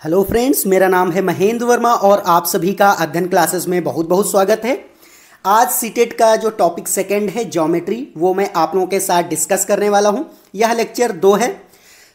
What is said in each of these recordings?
Hello friends, मेरा नाम है महेंद्र वर्मा और आप सभी का अध्ययन क्लासेस में बहुत बहुत स्वागत है। आज सीटेट का जो टॉपिक सेकंड है ज्योमेट्री, वो मैं आप लोगों के साथ डिस्कस करने वाला हूं। यह लेक्चर 2 है।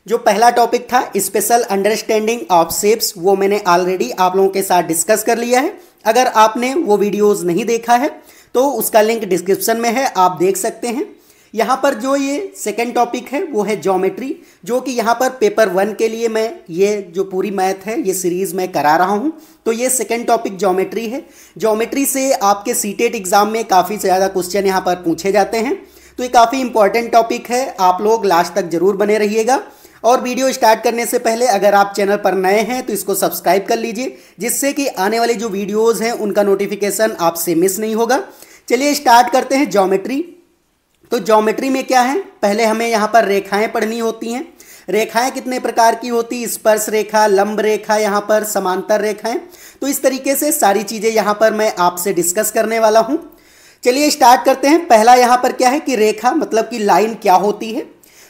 जो पहला टॉपिक था स्पेशल अंडरस्टैंडिंग ऑफ शेप्स, वो मैंने ऑलरेडी आप लोगों के साथ डिस्कस कर लिया है। अगर आपने वो वीडियोज़ नहीं देखा है तो उसका लिंक डिस्क्रिप्शन में है, आप देख सकते हैं। यहाँ पर जो ये सेकंड टॉपिक है वो है ज्योमेट्री, जो कि यहाँ पर पेपर 1 के लिए मैं ये जो पूरी मैथ है ये सीरीज़ मैं करा रहा हूँ। तो ये सेकंड टॉपिक ज्योमेट्री है। ज्योमेट्री से आपके सीटेट एग्ज़ाम में काफ़ी ज़्यादा क्वेश्चन यहाँ पर पूछे जाते हैं, तो ये काफ़ी इंपॉर्टेंट टॉपिक है। आप लोग लास्ट तक ज़रूर बने रहिएगा। और वीडियो स्टार्ट करने से पहले अगर आप चैनल पर नए हैं तो इसको सब्सक्राइब कर लीजिए, जिससे कि आने वाली जो वीडियोज़ हैं उनका नोटिफिकेशन आपसे मिस नहीं होगा। चलिए स्टार्ट करते हैं ज्योमेट्री। तो ज्योमेट्री में क्या है, पहले हमें यहाँ पर रेखाएं पढ़नी होती हैं। रेखाएं कितने प्रकार की होती, स्पर्श रेखा, लंब रेखा, यहाँ पर समांतर रेखाएं। तो इस तरीके से सारी चीज़ें यहाँ पर मैं आपसे डिस्कस करने वाला हूँ। चलिए स्टार्ट करते हैं। पहला यहाँ पर क्या है कि रेखा मतलब कि लाइन क्या होती है।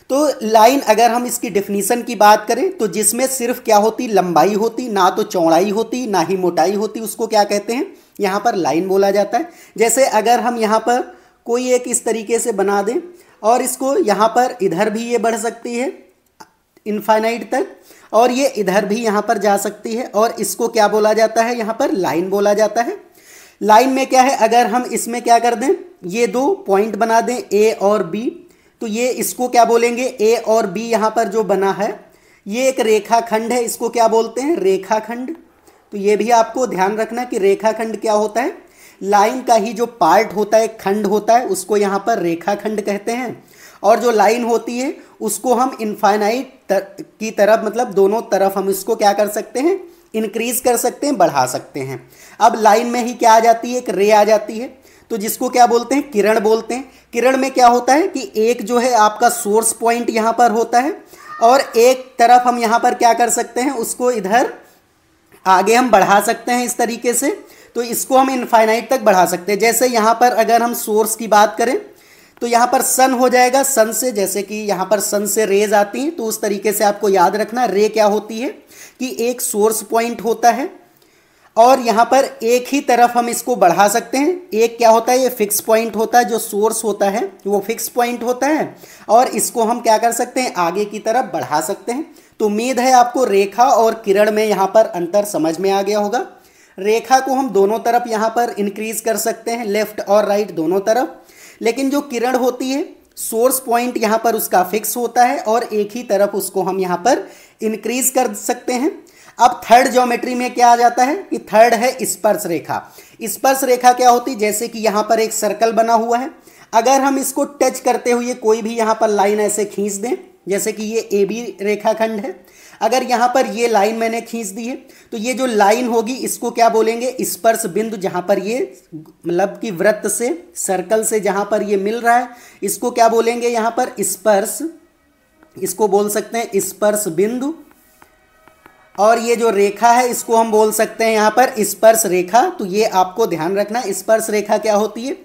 तो लाइन अगर हम इसकी डेफिनीशन की बात करें तो जिसमें सिर्फ क्या होती, लंबाई होती, ना तो चौड़ाई होती ना ही मोटाई होती, उसको क्या कहते हैं, यहाँ पर लाइन बोला जाता है। जैसे अगर हम यहाँ पर कोई एक इस तरीके से बना दें और इसको यहाँ पर इधर भी ये बढ़ सकती है इनफाइनाइट तक, और ये इधर भी यहाँ पर जा सकती है, और इसको क्या बोला जाता है, यहाँ पर लाइन बोला जाता है। लाइन में क्या है, अगर हम इसमें क्या कर दें, ये 2 पॉइंट बना दें ए और बी, तो ये इसको क्या बोलेंगे, ए और बी यहाँ पर जो बना है ये एक रेखाखंड है, इसको क्या बोलते हैं, रेखाखंड। तो ये भी आपको ध्यान रखना कि रेखाखंड क्या होता है, लाइन का ही जो पार्ट होता है, खंड होता है, उसको यहाँ पर रेखाखंड कहते हैं। और जो लाइन होती है उसको हम इनफाइनाइट की तरफ, मतलब दोनों तरफ हम इसको क्या कर सकते हैं, इंक्रीज कर सकते हैं, बढ़ा सकते हैं। अब लाइन में ही क्या आ जाती है, एक रे आ जाती है, तो जिसको क्या बोलते हैं, किरण बोलते हैं। किरण में क्या होता है कि एक जो है आपका सोर्स पॉइंट यहाँ पर होता है, और एक तरफ हम यहाँ पर क्या कर सकते हैं, उसको इधर आगे हम बढ़ा सकते हैं इस तरीके से। तो इसको हम इनफाइनाइट तक बढ़ा सकते हैं। जैसे यहाँ पर अगर हम सोर्स की बात करें तो यहाँ पर सन हो जाएगा, सन से, जैसे कि यहाँ पर सन से रेज आती हैं, तो उस तरीके से आपको याद रखना। रे क्या होती है कि एक सोर्स पॉइंट होता है और यहाँ पर एक ही तरफ हम इसको बढ़ा सकते हैं। एक क्या होता है, ये फिक्स पॉइंट होता है, जो सोर्स होता है वो फिक्स पॉइंट होता है, और इसको हम क्या कर सकते हैं, आगे की तरफ बढ़ा सकते हैं। तो उम्मीद है आपको रेखा और किरण में यहाँ पर अंतर समझ में आ गया होगा। रेखा को हम दोनों तरफ यहाँ पर इंक्रीज कर सकते हैं, लेफ्ट और राइट दोनों तरफ, लेकिन जो किरण होती है सोर्स पॉइंट यहाँ पर उसका फिक्स होता है और एक ही तरफ उसको हम यहाँ पर इंक्रीज कर सकते हैं। अब थर्ड ज्योमेट्री में क्या आ जाता है कि थर्ड है स्पर्श रेखा। स्पर्श रेखा क्या होती है, जैसे कि यहाँ पर एक सर्कल बना हुआ है, अगर हम इसको टच करते हुए कोई भी यहाँ पर लाइन ऐसे खींच दें, जैसे कि ये ए बी रेखाखंड है, अगर यहाँ पर ये लाइन मैंने खींच दी है तो ये जो लाइन होगी इसको क्या बोलेंगे, स्पर्श बिंदु। जहाँ पर ये मतलब कि वृत्त से, सर्कल से जहाँ पर ये मिल रहा है, इसको क्या बोलेंगे, यहाँ पर स्पर्श, इसको बोल सकते हैं स्पर्श बिंदु। और ये जो रेखा है इसको हम बोल सकते हैं यहाँ पर स्पर्श रेखा। तो ये आपको ध्यान रखना, स्पर्श रेखा क्या होती है,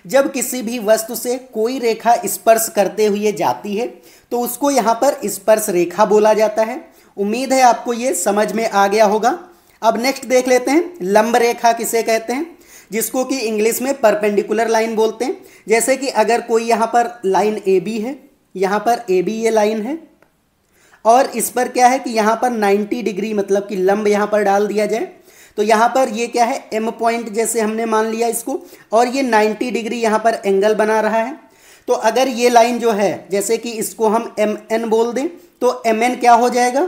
जब किसी भी वस्तु से कोई रेखा स्पर्श करते हुए जाती है तो उसको यहाँ पर स्पर्श रेखा बोला जाता है। उम्मीद है आपको ये समझ में आ गया होगा। अब नेक्स्ट देख लेते हैं, लंब रेखा किसे कहते हैं, जिसको कि इंग्लिश में परपेंडिकुलर लाइन बोलते हैं। जैसे कि अगर कोई यहाँ पर लाइन ए बी है, यहाँ पर ए बी ये लाइन है, और इस पर क्या है कि यहाँ पर 90 डिग्री मतलब कि लंब यहाँ पर डाल दिया जाए, तो यहाँ पर ये क्या है, एम पॉइंट जैसे हमने मान लिया इसको, और ये 90 डिग्री यहाँ पर एंगल बना रहा है। तो अगर ये लाइन जो है, जैसे कि इसको हम एम एन बोल दें, तो एम एन क्या हो जाएगा,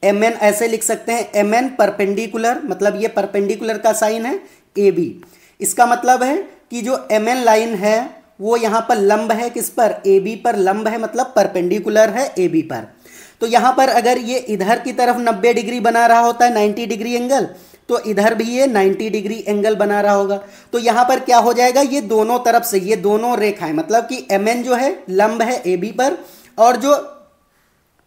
एम एन ऐसे लिख सकते हैं, एम एन परपेंडिकुलर, मतलब ये परपेंडिकुलर का साइन है ए बी। इसका मतलब है कि जो एम एन लाइन है वो यहाँ पर लंब है, किस पर, ए बी पर लंब है, मतलब परपेंडिकुलर है ए बी पर। तो यहाँ पर अगर ये इधर की तरफ 90 डिग्री बना रहा होता है, 90 डिग्री एंगल, तो इधर भी ये 90 डिग्री एंगल बना रहा होगा। तो यहाँ पर क्या हो जाएगा, ये दोनों तरफ से ये दोनों रेखाएं, मतलब कि एम एन जो है लंब है ए बी पर, और जो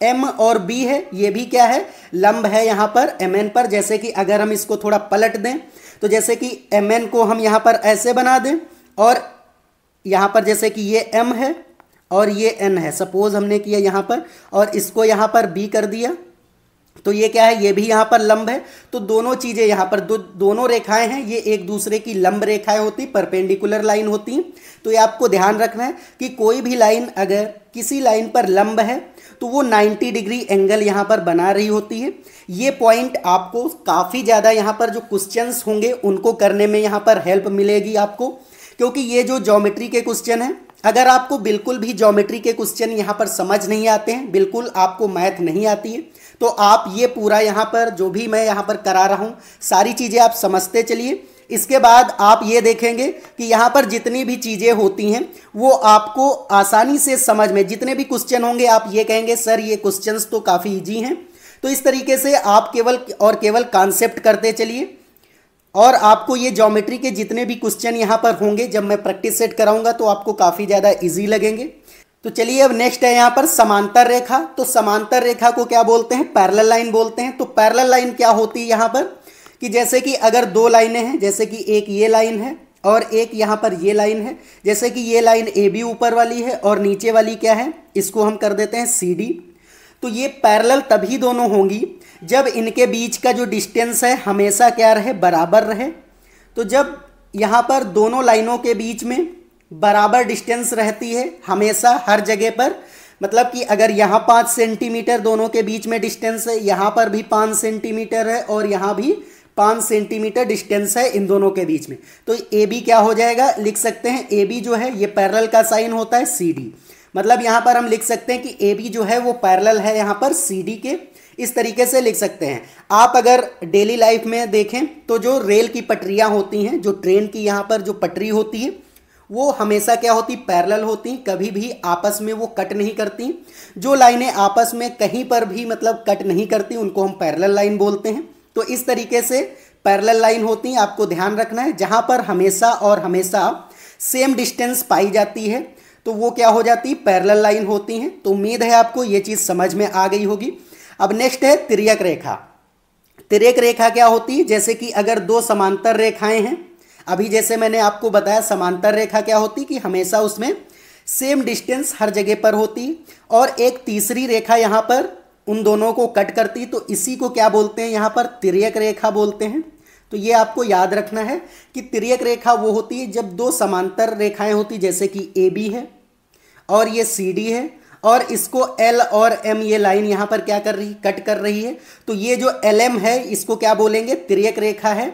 एम और बी है ये भी क्या है, लंब है यहाँ पर एम एन पर। जैसे कि अगर हम इसको थोड़ा पलट दें, तो जैसे कि एम एन को हम यहाँ पर ऐसे बना दें, और यहाँ पर जैसे कि ये एम है और ये एन है, सपोज हमने किया यहाँ पर, और इसको यहाँ पर बी कर दिया, तो ये क्या है, ये भी यहाँ पर लंब है। तो दोनों चीज़ें यहाँ पर दोनों रेखाएं हैं, ये एक दूसरे की लंब रेखाएं होती, परपेंडिकुलर लाइन होती हैं। तो ये आपको ध्यान रखना है कि कोई भी लाइन अगर किसी लाइन पर लंब है तो वो 90 डिग्री एंगल यहाँ पर बना रही होती है। ये पॉइंट आपको काफ़ी ज़्यादा यहाँ पर जो क्वेश्चंस होंगे उनको करने में यहाँ पर हेल्प मिलेगी आपको, क्योंकि ये जो ज्योमेट्री के क्वेश्चन हैं, अगर आपको बिल्कुल भी ज्योमेट्री के क्वेश्चन यहाँ पर समझ नहीं आते हैं, बिल्कुल आपको मैथ नहीं आती है, तो आप ये पूरा यहाँ पर जो भी मैं यहाँ पर करा रहा हूँ सारी चीज़ें आप समझते चलिए। इसके बाद आप ये देखेंगे कि यहाँ पर जितनी भी चीज़ें होती हैं वो आपको आसानी से समझ में, जितने भी क्वेश्चन होंगे आप ये कहेंगे सर ये क्वेश्चंस तो काफ़ी ईजी हैं। तो इस तरीके से आप केवल और केवल कॉन्सेप्ट करते चलिए और आपको ये ज्योमेट्री के जितने भी क्वेश्चन यहाँ पर होंगे जब मैं प्रैक्टिस सेट कराऊंगा तो आपको काफ़ी ज़्यादा इजी लगेंगे। तो चलिए अब नेक्स्ट है यहाँ पर समांतर रेखा। तो समांतर रेखा को क्या बोलते हैं, पैरेलल लाइन बोलते हैं। तो पैरेलल लाइन क्या होती है यहाँ पर कि जैसे कि अगर दो लाइनें हैं, जैसे कि एक ये लाइन है और एक यहाँ पर ये लाइन है, जैसे कि ये लाइन ए बी ऊपर वाली है और नीचे वाली क्या है, इसको हम कर देते हैं सी डी। तो ये पैरेलल तभी दोनों होंगी जब इनके बीच का जो डिस्टेंस है हमेशा क्या रहे, बराबर रहे। तो जब यहाँ पर दोनों लाइनों के बीच में बराबर डिस्टेंस रहती है हमेशा हर जगह पर, मतलब कि अगर यहाँ 5 सेंटीमीटर दोनों के बीच में डिस्टेंस है, यहाँ पर भी 5 सेंटीमीटर है और यहाँ भी 5 सेंटीमीटर डिस्टेंस है इन दोनों के बीच में, तो ए बी क्या हो जाएगा, लिख सकते हैं ए बी जो है ये पैरेलल का साइन होता है सी डी। मतलब यहाँ पर हम लिख सकते हैं कि ए बी जो है वो पैरेलल है यहाँ पर सी डी के, इस तरीके से लिख सकते हैं। आप अगर डेली लाइफ में देखें तो जो रेल की पटरियाँ होती हैं, जो ट्रेन की यहाँ पर जो पटरी होती है वो हमेशा क्या होती, पैरेलल होती, कभी भी आपस में वो कट नहीं करती। जो लाइनें आपस में कहीं पर भी मतलब कट नहीं करती उनको हम पैरेलल लाइन बोलते हैं। तो इस तरीके से पैरेलल लाइन होती हैं, आपको ध्यान रखना है। जहाँ पर हमेशा और हमेशा सेम डिस्टेंस पाई जाती है तो वो क्या हो जाती है, पैरेलल लाइन होती हैं। तो उम्मीद है आपको ये चीज़ समझ में आ गई होगी। अब नेक्स्ट है तिर्यक रेखा। तिर्यक रेखा क्या होती है, जैसे कि अगर दो समांतर रेखाएं हैं, अभी जैसे मैंने आपको बताया समांतर रेखा क्या होती कि हमेशा उसमें सेम डिस्टेंस हर जगह पर होती, और एक तीसरी रेखा यहाँ पर उन दोनों को कट करती, तो इसी को क्या बोलते हैं यहाँ पर, तिर्यक रेखा बोलते हैं। तो ये आपको याद रखना है कि तिर्यक रेखा वो होती है जब दो समांतर रेखाएं होती, जैसे कि ए बी है और ये सी डी है और इसको एल और एम ये लाइन यहाँ पर क्या कर रही, कट कर रही है। तो ये जो एल एम है इसको क्या बोलेंगे, तिर्यक रेखा है।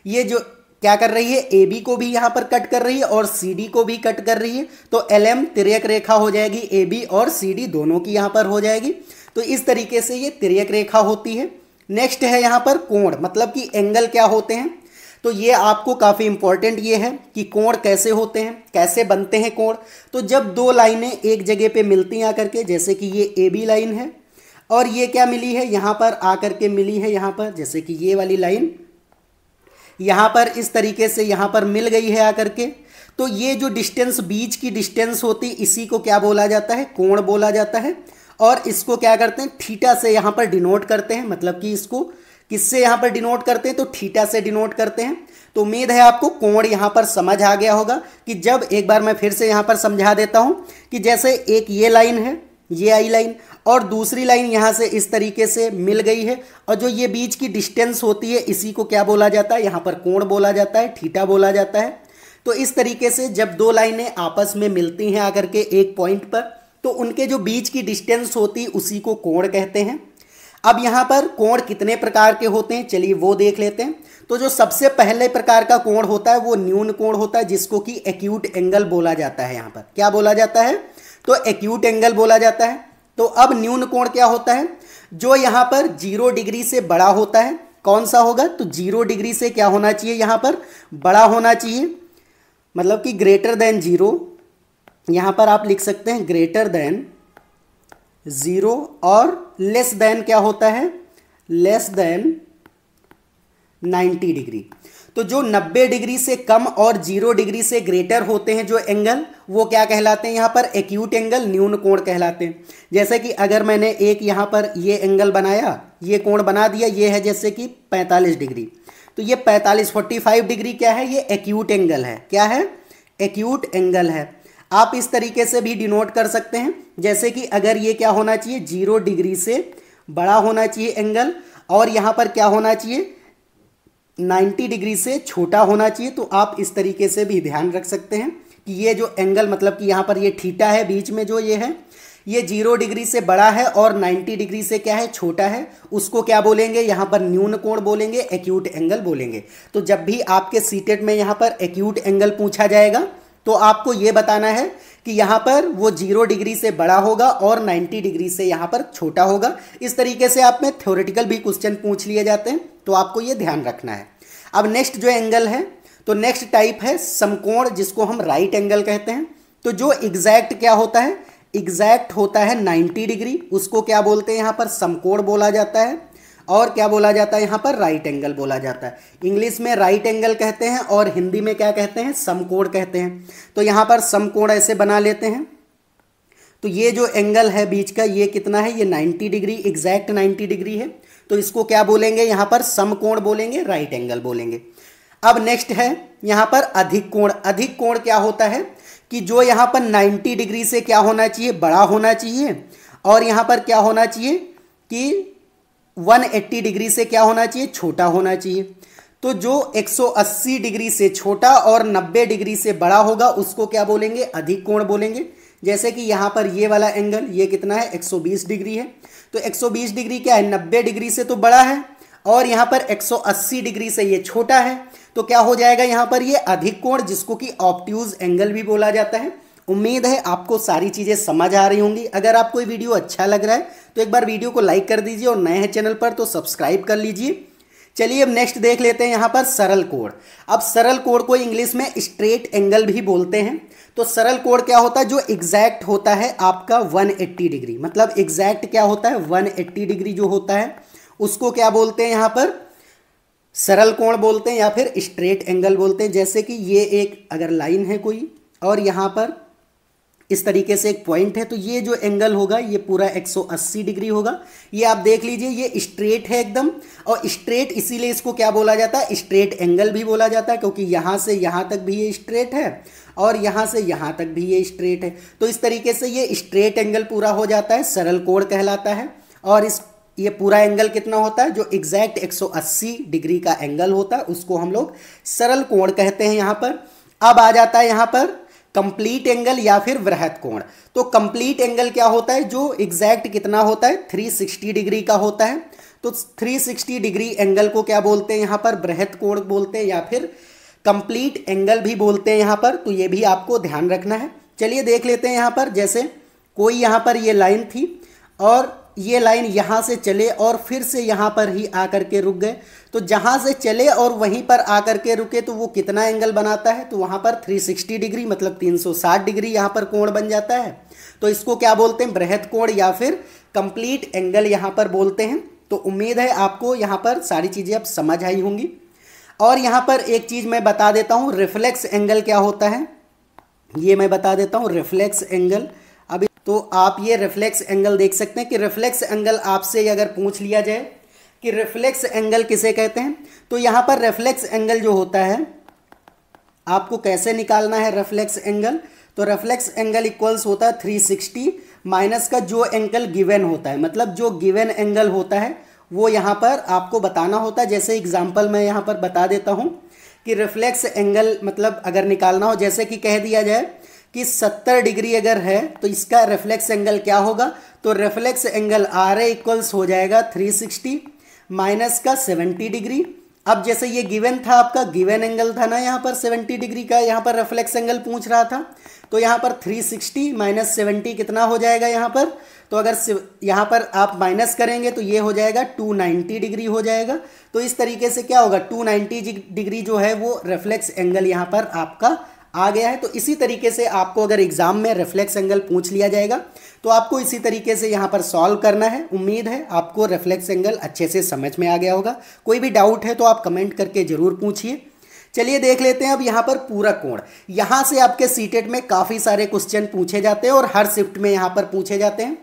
ये जो क्या कर रही है, ए बी को भी यहाँ पर कट कर रही है और सी डी को भी कट कर रही है, तो एल एम तिर्यक रेखा हो जाएगी, ए बी और सी डी दोनों की यहाँ पर हो जाएगी। तो इस तरीके से ये तिर्यक रेखा होती है। नेक्स्ट है यहाँ पर कोण, मतलब कि एंगल क्या होते हैं। तो ये आपको काफ़ी इंपॉर्टेंट ये है कि कोण कैसे होते हैं, कैसे बनते हैं कोण। तो जब दो लाइनें एक जगह पे मिलती हैं आकर के, जैसे कि ये ए बी लाइन है और ये क्या मिली है यहाँ पर आकर के मिली है यहाँ पर, जैसे कि ये वाली लाइन यहाँ पर इस तरीके से यहाँ पर मिल गई है आकर के, तो ये जो डिस्टेंस बीच की डिस्टेंस होती इसी को क्या बोला जाता है, कोण बोला जाता है। और इसको क्या करते हैं, थीटा से यहाँ पर डिनोट करते हैं, मतलब कि इसको किससे यहाँ पर डिनोट करते हैं, तो थीटा से डिनोट करते हैं। तो उम्मीद है आपको कोण यहाँ पर समझ आ गया होगा कि जब, एक बार मैं फिर से यहाँ पर समझा देता हूँ कि जैसे एक ये लाइन है, ये आई लाइन और दूसरी लाइन यहाँ से इस तरीके से मिल गई है, और जो ये बीच की डिस्टेंस होती है इसी को क्या बोला जाता है, यहाँ पर कोण बोला जाता है, थीटा बोला जाता है। तो इस तरीके से जब दो लाइनें आपस में मिलती हैं आकर के एक पॉइंट पर, तो उनके जो बीच की डिस्टेंस होती है उसी को कोण कहते हैं। अब यहाँ पर कोण कितने प्रकार के होते हैं, चलिए वो देख लेते हैं। तो जो सबसे पहले प्रकार का कोण होता है वो न्यून कोण होता है, जिसको कि एक्यूट एंगल बोला जाता है। यहाँ पर क्या बोला जाता है, तो एक्यूट एंगल बोला जाता है। तो अब न्यून कोण क्या होता है, जो यहाँ पर 0 डिग्री से बड़ा होता है। कौन सा होगा, तो 0 डिग्री से क्या होना चाहिए, यहाँ पर बड़ा होना चाहिए, मतलब कि ग्रेटर देन 0। यहाँ पर आप लिख सकते हैं ग्रेटर देन 0, और लेस देन क्या होता है, लेस देन 90 डिग्री। तो जो 90 डिग्री से कम और 0 डिग्री से ग्रेटर होते हैं जो एंगल, वो क्या कहलाते हैं, यहाँ पर एक्यूट एंगल, न्यून कोण कहलाते हैं। जैसे कि अगर मैंने एक यहाँ पर ये एंगल बनाया, ये कोण बना दिया, ये है जैसे कि 45 डिग्री, तो ये 45 डिग्री क्या है, ये एक्यूट एंगल है। क्या है, एक्यूट एंगल है। आप इस तरीके से भी डिनोट कर सकते हैं, जैसे कि अगर ये क्या होना चाहिए, 0 डिग्री से बड़ा होना चाहिए एंगल, और यहाँ पर क्या होना चाहिए 90 डिग्री से छोटा होना चाहिए। तो आप इस तरीके से भी ध्यान रख सकते हैं कि ये जो एंगल मतलब कि यहाँ पर ये थीटा है बीच में जो ये है, ये 0 डिग्री से बड़ा है और 90 डिग्री से क्या है छोटा है, उसको क्या बोलेंगे यहाँ पर न्यून कोण बोलेंगे, एक्यूट एंगल बोलेंगे। तो जब भी आपके सीटेट में यहाँ पर एक्यूट एंगल पूछा जाएगा तो आपको ये बताना है कि यहाँ पर वो 0 डिग्री से बड़ा होगा और 90 डिग्री से यहाँ पर छोटा होगा। इस तरीके से आप में थ्योरेटिकल भी क्वेश्चन पूछ लिए जाते हैं, तो आपको ये ध्यान रखना है। अब नेक्स्ट जो एंगल है, तो नेक्स्ट टाइप है समकोण, जिसको हम राइट एंगल कहते हैं। तो जो एग्जैक्ट क्या होता है, एग्जैक्ट होता है 90 डिग्री, उसको क्या बोलते हैं यहाँ पर समकोण बोला जाता है, और क्या बोला जाता है यहाँ पर राइट एंगल बोला जाता है। इंग्लिश में राइट एंगल कहते हैं और हिंदी में क्या कहते हैं, समकोण कहते हैं। तो यहाँ पर समकोण ऐसे बना लेते हैं। तो ये जो एंगल है बीच का, ये कितना है, ये 90 डिग्री, एग्जैक्ट 90 डिग्री है। तो इसको क्या बोलेंगे यहाँ पर, समकोण बोलेंगे, राइट एंगल बोलेंगे। अब नेक्स्ट है यहाँ पर अधिक कोण। अधिक कोण क्या होता है कि जो यहाँ पर 90 डिग्री से क्या होना चाहिए, बड़ा होना चाहिए, और यहाँ पर क्या होना चाहिए कि 180 डिग्री से क्या होना चाहिए, छोटा होना चाहिए। तो जो 180 डिग्री से छोटा और 90 डिग्री से बड़ा होगा उसको क्या बोलेंगे, अधिक कोण बोलेंगे। जैसे कि यहाँ पर ये वाला एंगल, ये कितना है, 120 डिग्री है। तो 120 डिग्री क्या है, 90 डिग्री से तो बड़ा है, और यहाँ पर 180 डिग्री से ये छोटा है। तो क्या हो जाएगा यहाँ पर ये अधिक कोण, जिसको कि ऑब्ट्यूज एंगल भी बोला जाता है। उम्मीद है आपको सारी चीज़ें समझ आ रही होंगी। अगर आपको ये वीडियो अच्छा लग रहा है तो एक बार वीडियो को लाइक कर दीजिए, और नए हैं चैनल पर तो सब्सक्राइब कर लीजिए। चलिए अब नेक्स्ट देख लेते हैं यहाँ पर सरल कोण। अब सरल कोण को इंग्लिश में स्ट्रेट एंगल भी बोलते हैं। तो सरल कोण क्या होता है, जो एग्जैक्ट होता है आपका 180 डिग्री, मतलब एग्जैक्ट क्या होता है 180 डिग्री जो होता है उसको क्या बोलते हैं यहाँ पर, सरल कोण बोलते हैं या फिर स्ट्रेट एंगल बोलते हैं। जैसे कि ये एक अगर लाइन है कोई, और यहाँ पर इस तरीके से एक पॉइंट है, तो ये जो एंगल होगा ये पूरा 180 डिग्री होगा। ये आप देख लीजिए, ये स्ट्रेट है एकदम, और स्ट्रेट इसीलिए इसको क्या बोला जाता है, स्ट्रेट एंगल भी बोला जाता है, क्योंकि यहाँ से यहाँ तक भी ये स्ट्रेट है और यहाँ से यहाँ तक भी ये स्ट्रेट है। तो इस तरीके से ये स्ट्रेट एंगल पूरा हो जाता है, सरल कोण कहलाता है। और ये पूरा एंगल कितना होता है, जो एग्जैक्ट 180 डिग्री का एंगल होता है उसको हम लोग सरल कोण कहते हैं यहाँ पर। अब आ जाता है यहाँ पर कंप्लीट एंगल या फिर वृहत कोण। तो कंप्लीट एंगल क्या होता है, जो एग्जैक्ट कितना होता है 360 डिग्री का होता है। तो 360 डिग्री एंगल को क्या बोलते हैं यहाँ पर, वृहत कोण बोलते हैं या फिर कंप्लीट एंगल भी बोलते हैं यहाँ पर। तो ये भी आपको ध्यान रखना है। चलिए देख लेते हैं यहाँ पर, जैसे कोई यहाँ पर ये लाइन थी और ये लाइन यहाँ से चले और फिर से यहाँ पर ही आकर के रुक गए। तो जहाँ से चले और वहीं पर आकर के रुके तो वो कितना एंगल बनाता है, तो वहाँ पर 360 डिग्री मतलब 360 डिग्री यहाँ पर कोण बन जाता है। तो इसको क्या बोलते हैं, बृहत कोण या फिर कंप्लीट एंगल यहाँ पर बोलते हैं। तो उम्मीद है आपको यहाँ पर सारी चीज़ें अब समझ आई होंगी। और यहाँ पर एक चीज़ मैं बता देता हूँ, रिफ्लेक्स एंगल क्या होता है ये मैं बता देता हूँ। रिफ्लेक्स एंगल, अभी तो आप ये रिफ्लेक्स एंगल देख सकते हैं कि रिफ्लेक्स एंगल आपसे अगर पूछ लिया जाए कि रिफ्लेक्स एंगल किसे कहते हैं, तो यहाँ पर रिफ्लेक्स एंगल जो होता है आपको कैसे निकालना है रिफ्लेक्स एंगल। तो रिफ्लेक्स एंगल इक्वल्स होता है 360 माइनस का जो एंगल गिवन होता है, मतलब जो गिवन एंगल होता है वो यहाँ पर आपको बताना होता है। जैसे एग्जाम्पल मैं यहाँ पर बता देता हूँ कि रिफ्लेक्स एंगल मतलब अगर निकालना हो, जैसे कि कह दिया जाए कि 70 डिग्री अगर है तो इसका रिफ्लेक्स एंगल क्या होगा, तो reflex angle R A equals हो जाएगा 360 माइनस का 70 डिग्री। अब जैसे ये गिवन था, आपका गिवन एंगल था ना यहाँ पर 70 डिग्री का, यहाँ पर रिफ्लेक्स एंगल पूछ रहा था, तो यहाँ पर 360 माइनस 70 कितना हो जाएगा यहाँ पर, तो अगर यहाँ पर आप माइनस करेंगे तो ये हो जाएगा 290 डिग्री हो जाएगा। तो इस तरीके से क्या होगा, 290 डिग्री जो है वो रिफ्लेक्स एंगल यहाँ पर आपका आ गया है। तो इसी तरीके से आपको अगर एग्जाम में रिफ्लेक्स एंगल पूछ लिया जाएगा तो आपको इसी तरीके से यहाँ पर सॉल्व करना है। उम्मीद है आपको रिफ्लेक्स एंगल अच्छे से समझ में आ गया होगा। कोई भी डाउट है तो आप कमेंट करके ज़रूर पूछिए। चलिए देख लेते हैं अब यहाँ पर पूरक कोण। यहाँ से आपके सीटेट में काफ़ी सारे क्वेश्चन पूछे जाते हैं और हर शिफ्ट में यहाँ पर पूछे जाते हैं।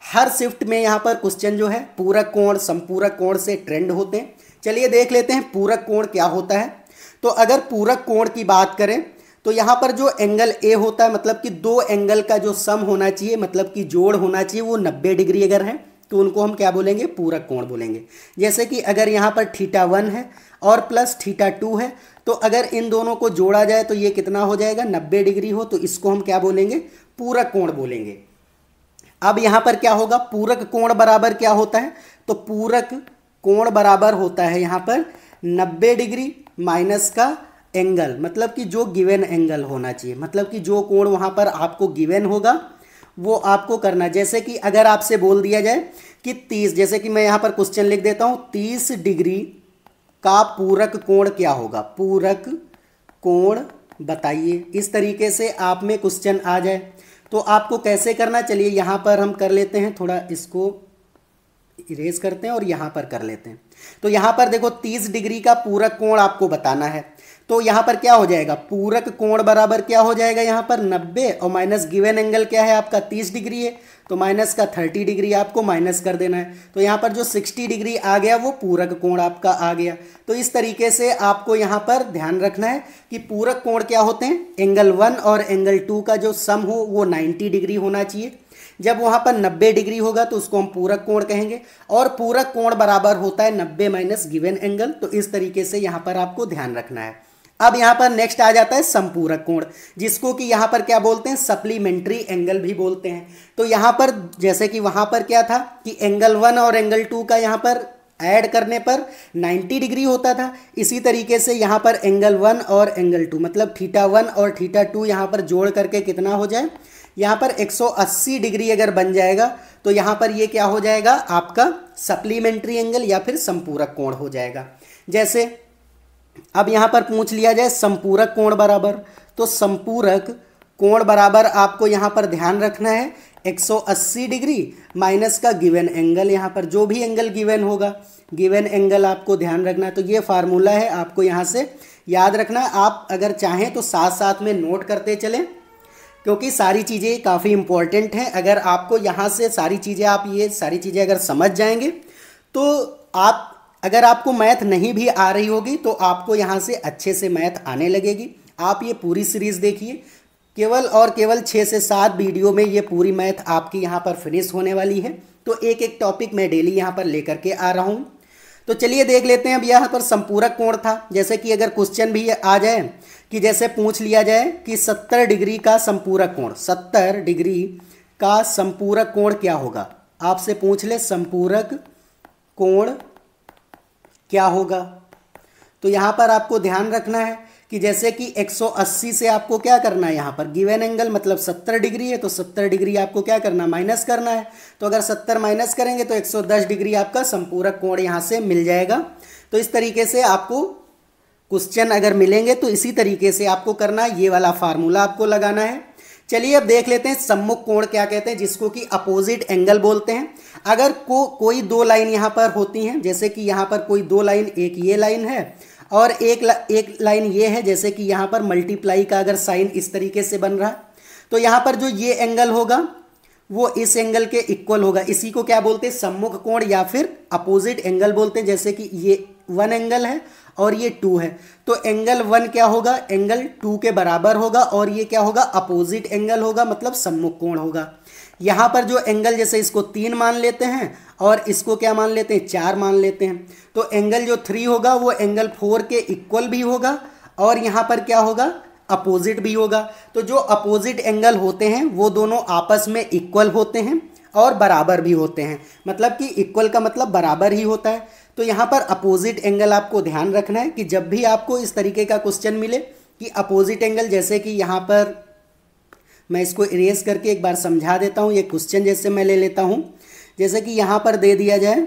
हर शिफ्ट में यहाँ पर क्वेश्चन जो है पूरक कोण संपूरक कोण से ट्रेंड होते हैं। चलिए देख लेते हैं पूरक कोण क्या होता है। तो अगर पूरक कोण की बात करें तो यहाँ पर जो एंगल ए होता है, मतलब कि दो एंगल का जो सम होना चाहिए, मतलब कि जोड़ होना चाहिए, वो 90 डिग्री अगर है तो उनको हम क्या बोलेंगे, पूरक कोण बोलेंगे। जैसे कि अगर यहाँ पर θ1 है और प्लस θ2 है, तो अगर इन दोनों को जोड़ा जाए तो ये कितना हो जाएगा, 90 डिग्री हो, तो इसको हम क्या बोलेंगे, पूरक कोण बोलेंगे। अब यहाँ पर क्या होगा, पूरक कोण बराबर क्या होता है, तो पूरक कोण बराबर होता है यहाँ पर 90 डिग्री माइनस का एंगल, मतलब कि जो गिवन एंगल होना चाहिए, मतलब कि जो कोण वहाँ पर आपको गिवन होगा वो आपको करना। जैसे कि अगर आपसे बोल दिया जाए कि 30, जैसे कि मैं यहाँ पर क्वेश्चन लिख देता हूँ, 30 डिग्री का पूरक कोण क्या होगा, पूरक कोण बताइए। इस तरीके से आप में क्वेश्चन आ जाए तो आपको कैसे करना, चलिए यहाँ पर हम कर लेते हैं, थोड़ा इसको इरेज करते हैं और यहाँ पर कर लेते हैं। तो यहाँ पर देखो 30 डिग्री का पूरक कोण आपको बताना है, तो यहाँ पर क्या हो जाएगा, पूरक कोण बराबर क्या हो जाएगा, यहाँ पर 90 और माइनस गिवन एंगल क्या है आपका 30 डिग्री है, तो माइनस का 30 डिग्री आपको माइनस कर देना है। तो यहाँ पर जो 60 डिग्री आ गया वो पूरक कोण आपका आ गया। तो इस तरीके से आपको यहाँ पर ध्यान रखना है कि पूरक कोण क्या होते हैं, एंगल 1 और एंगल 2 का जो सम हो वो 90 डिग्री होना चाहिए। जब वहाँ पर 90 डिग्री होगा तो उसको हम पूरक कोण कहेंगे, और पूरक कोण बराबर होता है 90 माइनस गिवन एंगल। तो इस तरीके से यहाँ पर आपको ध्यान रखना है। अब यहाँ पर नेक्स्ट आ जाता है समपूरक कोण, जिसको कि यहाँ पर क्या बोलते हैं, सप्लीमेंट्री एंगल भी बोलते हैं। तो यहाँ पर जैसे कि वहाँ पर क्या था कि एंगल 1 और एंगल 2 का यहाँ पर ऐड करने पर 90 डिग्री होता था, इसी तरीके से यहाँ पर एंगल 1 और एंगल 2 मतलब θ1 और θ2 यहाँ पर जोड़ करके कितना हो जाए, यहाँ पर 180 डिग्री अगर बन जाएगा तो यहाँ पर ये क्या हो जाएगा, आपका सप्लीमेंट्री एंगल या फिर समपूरक कोण हो जाएगा। जैसे अब यहाँ पर पूछ लिया जाए समपूरक कोण बराबर, तो समपूरक कोण बराबर आपको यहाँ पर ध्यान रखना है 180 डिग्री माइनस का गिवन एंगल, यहाँ पर जो भी एंगल गिवन होगा, गिवन एंगल आपको ध्यान रखना है। तो ये फार्मूला है, आपको यहाँ से याद रखना। आप अगर चाहें तो साथ साथ में नोट करते चलें, क्योंकि सारी चीज़ें काफ़ी इंपॉर्टेंट हैं। अगर आपको यहाँ से सारी चीज़ें, आप ये सारी चीज़ें अगर समझ जाएंगे तो आप, अगर आपको मैथ नहीं भी आ रही होगी तो आपको यहाँ से अच्छे से मैथ आने लगेगी। आप ये पूरी सीरीज़ देखिए, केवल और केवल 6 से 7 वीडियो में ये पूरी मैथ आपकी यहाँ पर फिनिश होने वाली है। तो एक एक टॉपिक मैं डेली यहाँ पर लेकर के आ रहा हूँ। तो चलिए देख लेते हैं। अब यहाँ पर संपूरक कोण था, जैसे कि अगर क्वेश्चन भी आ जाए कि जैसे पूछ लिया जाए कि 70 डिग्री का संपूरक कोण, 70 डिग्री का संपूरक कोण क्या होगा, आपसे पूछ ले संपूरक कोण क्या होगा। तो यहाँ पर आपको ध्यान रखना है कि जैसे कि 180 से आपको क्या करना है, यहाँ पर गिवन एंगल मतलब 70 डिग्री है, तो 70 डिग्री आपको क्या करना, माइनस करना है। तो अगर 70 माइनस करेंगे तो 110 डिग्री आपका संपूरक कोण यहाँ से मिल जाएगा। तो इस तरीके से आपको क्वेश्चन अगर मिलेंगे तो इसी तरीके से आपको करना है, ये वाला फार्मूला आपको लगाना है। चलिए अब देख लेते हैं सम्मुख कोण क्या कहते हैं, जिसको कि अपोजिट एंगल बोलते हैं। अगर कोई दो लाइन यहाँ पर होती हैं, जैसे कि यहाँ पर कोई दो लाइन, एक ये लाइन है और एक लाइन ये है, जैसे कि यहाँ पर मल्टीप्लाई का अगर साइन इस तरीके से बन रहा है, तो यहाँ पर जो ये एंगल होगा वो इस एंगल के इक्वल होगा। इसी को क्या बोलते हैं, सम्मुख कोण या फिर अपोजिट एंगल बोलते हैं। जैसे कि ये 1 एंगल है और ये 2 है, तो एंगल 1 क्या होगा, एंगल 2 के बराबर होगा, और ये क्या होगा, अपोजिट एंगल होगा, मतलब सम्मुख कोण होगा। यहाँ पर जो एंगल, जैसे इसको 3 मान लेते हैं और इसको क्या मान लेते हैं, 4 मान लेते हैं, तो एंगल जो 3 होगा वो एंगल 4 के इक्वल भी होगा, और यहाँ पर क्या होगा, अपोजिट भी होगा। तो जो अपोजिट एंगल होते हैं वो दोनों आपस में इक्वल होते हैं और बराबर भी होते हैं, मतलब कि इक्वल का मतलब बराबर ही होता है। तो यहाँ पर अपोजिट एंगल आपको ध्यान रखना है कि जब भी आपको इस तरीके का क्वेश्चन मिले कि अपोजिट एंगल, जैसे कि यहाँ पर मैं इसको इरेज करके एक बार समझा देता हूँ। ये क्वेश्चन जैसे मैं ले लेता हूँ, जैसे कि यहाँ पर दे दिया जाए,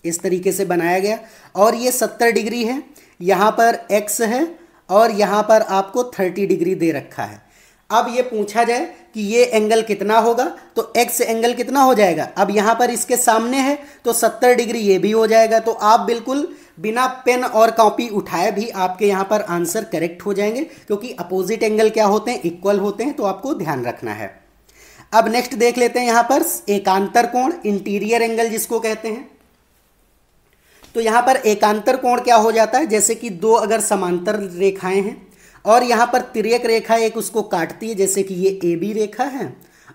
इस तरीके से बनाया गया, और ये 70 डिग्री है, यहाँ पर x है और यहाँ पर आपको 30 डिग्री दे रखा है। अब ये पूछा जाए कि ये एंगल कितना होगा, तो x एंगल कितना हो जाएगा। अब यहाँ पर इसके सामने है तो 70 डिग्री ये भी हो जाएगा। तो आप बिल्कुल बिना पेन और कॉपी उठाए भी आपके यहाँ पर आंसर करेक्ट हो जाएंगे, क्योंकि अपोजिट एंगल क्या होते हैं, इक्वल होते हैं। तो आपको ध्यान रखना है। अब नेक्स्ट देख लेते हैं यहाँ पर एकांतर कोण, इंटीरियर एंगल जिसको कहते हैं। तो यहाँ पर एकांतर कोण क्या हो जाता है, जैसे कि दो अगर समांतर रेखाएं हैं और यहाँ पर तिर्यक रेखा एक उसको काटती है, जैसे कि ये AB रेखा है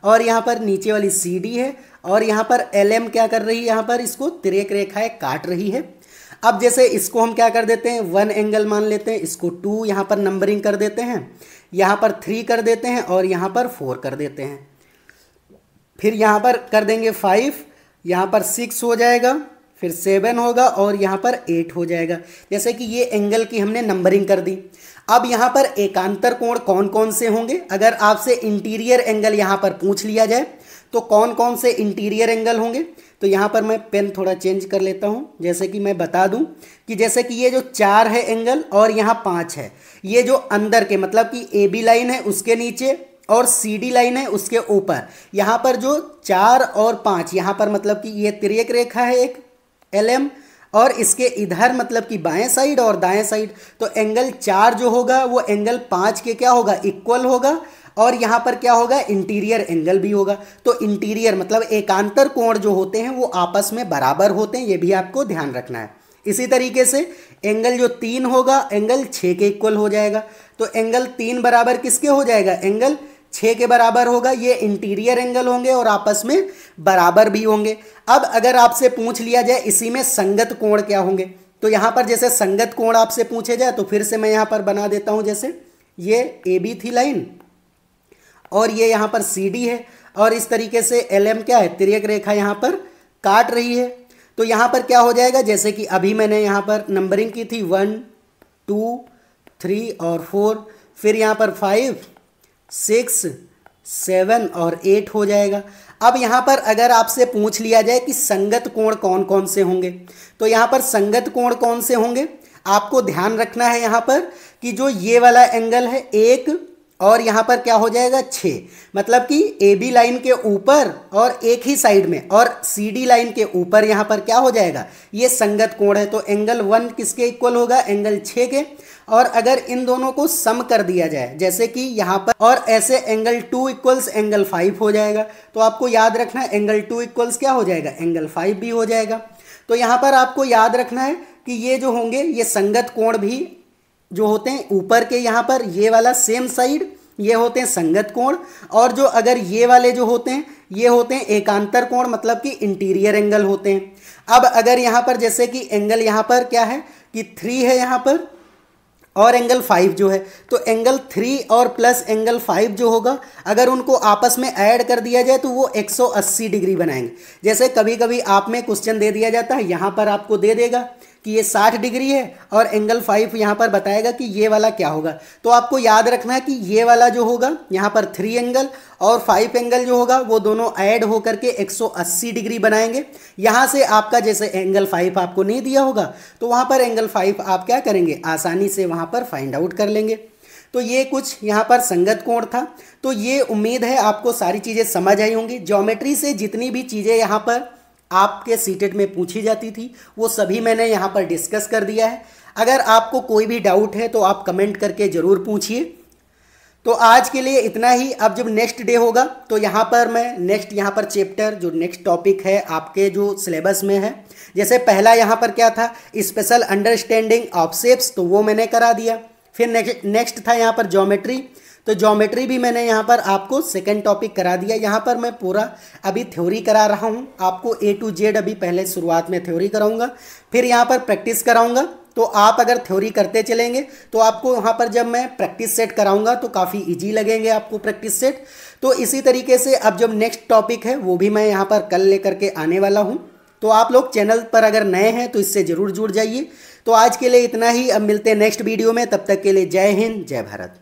और यहाँ पर नीचे वाली CD है, और यहाँ पर LM क्या कर रही है, यहाँ पर इसको तिर्यक रेखाएं काट रही है। अब जैसे इसको हम क्या कर देते हैं, 1 एंगल मान लेते हैं, इसको 2 यहाँ पर नंबरिंग कर देते हैं, यहाँ पर 3 कर देते हैं और यहाँ पर 4 कर देते हैं। फिर यहाँ पर कर देंगे 5, यहाँ पर 6 हो जाएगा, फिर 7 होगा और यहाँ पर 8 हो जाएगा। जैसे कि ये एंगल की हमने नंबरिंग कर दी। अब यहाँ पर एकांतर कोण कौन कौन से होंगे, अगर आपसे इंटीरियर एंगल यहाँ पर पूछ लिया जाए तो कौन कौन से इंटीरियर एंगल होंगे। तो यहाँ पर मैं पेन थोड़ा चेंज कर लेता हूँ, जैसे कि मैं बता दूँ कि जैसे कि ये जो 4 है एंगल और यहाँ 5 है, ये जो अंदर के मतलब कि AB लाइन है उसके नीचे और CD लाइन है उसके ऊपर, यहाँ पर जो 4 और 5 यहाँ पर मतलब कि ये तिर्यक रेखा है एक LM, और इसके इधर मतलब कि बाएं साइड और दाएं साइड, तो एंगल 4 जो होगा वो एंगल 5 के क्या होगा, इक्वल होगा, और यहाँ पर क्या होगा, इंटीरियर एंगल भी होगा। तो इंटीरियर मतलब एकांतर कोण जो होते हैं वो आपस में बराबर होते हैं, ये भी आपको ध्यान रखना है। इसी तरीके से एंगल जो 3 होगा एंगल 6 के इक्वल हो जाएगा। तो एंगल 3 बराबर किसके हो जाएगा, एंगल 6 के बराबर होगा। ये इंटीरियर एंगल होंगे और आपस में बराबर भी होंगे। अब अगर आपसे पूछ लिया जाए इसी में संगत कोण क्या होंगे, तो यहाँ पर जैसे संगत कोण आपसे पूछे जाए तो फिर से मैं यहाँ पर बना देता हूँ। जैसे ये AB थी लाइन और ये यहाँ पर CD है, और इस तरीके से LM क्या है, तिर्यक रेखा यहाँ पर काट रही है। तो यहाँ पर क्या हो जाएगा, जैसे कि अभी मैंने यहाँ पर नंबरिंग की थी 1 2 3 और 4, फिर यहाँ पर 5 6 7 और 8 हो जाएगा। अब यहाँ पर अगर आपसे पूछ लिया जाए कि संगत कोण कौन कौन से होंगे, तो यहाँ पर संगत कोण कौन से होंगे आपको ध्यान रखना है यहाँ पर कि जो ये वाला एंगल है 1 और यहाँ पर क्या हो जाएगा 6, मतलब कि AB लाइन के ऊपर और एक ही साइड में और CD लाइन के ऊपर यहाँ पर क्या हो जाएगा, ये संगत कोण है। तो एंगल 1 किसके इक्वल होगा, एंगल 6 के। और अगर इन दोनों को सम कर दिया जाए जैसे कि यहाँ पर, और ऐसे एंगल 2 इक्वल्स एंगल 5 हो जाएगा। तो आपको याद रखना है एंगल 2 इक्वल्स क्या हो जाएगा, एंगल 5 भी हो जाएगा। तो यहाँ पर आपको याद रखना है कि ये जो होंगे ये संगत कोण भी जो होते हैं ऊपर के, यहाँ पर ये वाला सेम साइड, ये होते हैं संगत कोण, और जो अगर ये वाले जो होते हैं ये होते हैं एकांतर कोण, मतलब कि इंटीरियर एंगल होते हैं। अब अगर यहाँ पर जैसे कि एंगल यहाँ पर क्या है कि 3 है यहाँ पर और एंगल 5 जो है, तो एंगल 3 और प्लस एंगल 5 जो होगा अगर उनको आपस में ऐड कर दिया जाए तो वो 180 डिग्री बनाएंगे। जैसे कभी कभी आप में क्वेश्चन दे दिया जाता है, यहाँ पर आपको दे देगा कि ये 60 डिग्री है और एंगल 5 यहाँ पर बताएगा कि ये वाला क्या होगा। तो आपको याद रखना है कि ये वाला जो होगा यहाँ पर 3 एंगल और 5 एंगल जो होगा वो दोनों ऐड होकर के 180 डिग्री बनाएंगे। यहाँ से आपका जैसे एंगल 5 आपको नहीं दिया होगा तो वहाँ पर एंगल 5 आप क्या करेंगे, आसानी से वहाँ पर फाइंड आउट कर लेंगे। तो ये कुछ यहाँ पर संगत कोण था। तो ये उम्मीद है आपको सारी चीज़ें समझ आई होंगी। ज्योमेट्री से जितनी भी चीज़ें यहाँ पर आपके सीटेट में पूछी जाती थी वो सभी मैंने यहाँ पर डिस्कस कर दिया है। अगर आपको कोई भी डाउट है तो आप कमेंट करके ज़रूर पूछिए। तो आज के लिए इतना ही। अब जब नेक्स्ट डे होगा तो यहाँ पर मैं नेक्स्ट यहाँ पर चैप्टर जो नेक्स्ट टॉपिक है आपके जो सिलेबस में है, जैसे पहला यहाँ पर क्या था, स्पेशल अंडरस्टैंडिंग ऑफ शेप्स, तो वो मैंने करा दिया। फिर नेक्स्ट था यहाँ पर ज्योमेट्री, तो ज्योमेट्री भी मैंने यहाँ पर आपको सेकंड टॉपिक करा दिया। यहाँ पर मैं पूरा अभी थ्योरी करा रहा हूँ आपको A to Z। अभी पहले शुरुआत में थ्योरी कराऊंगा, फिर यहाँ पर प्रैक्टिस कराऊंगा। तो आप अगर थ्योरी करते चलेंगे तो आपको वहाँ पर जब मैं प्रैक्टिस सेट कराऊंगा तो काफ़ी इजी लगेंगे आपको प्रैक्टिस सेट। तो इसी तरीके से अब जब नेक्स्ट टॉपिक है वो भी मैं यहाँ पर कल लेकर के आने वाला हूँ। तो आप लोग चैनल पर अगर नए हैं तो इससे ज़रूर जुड़ जाइए। तो आज के लिए इतना ही। अब मिलते हैं नेक्स्ट वीडियो में, तब तक के लिए जय हिंद, जय भारत।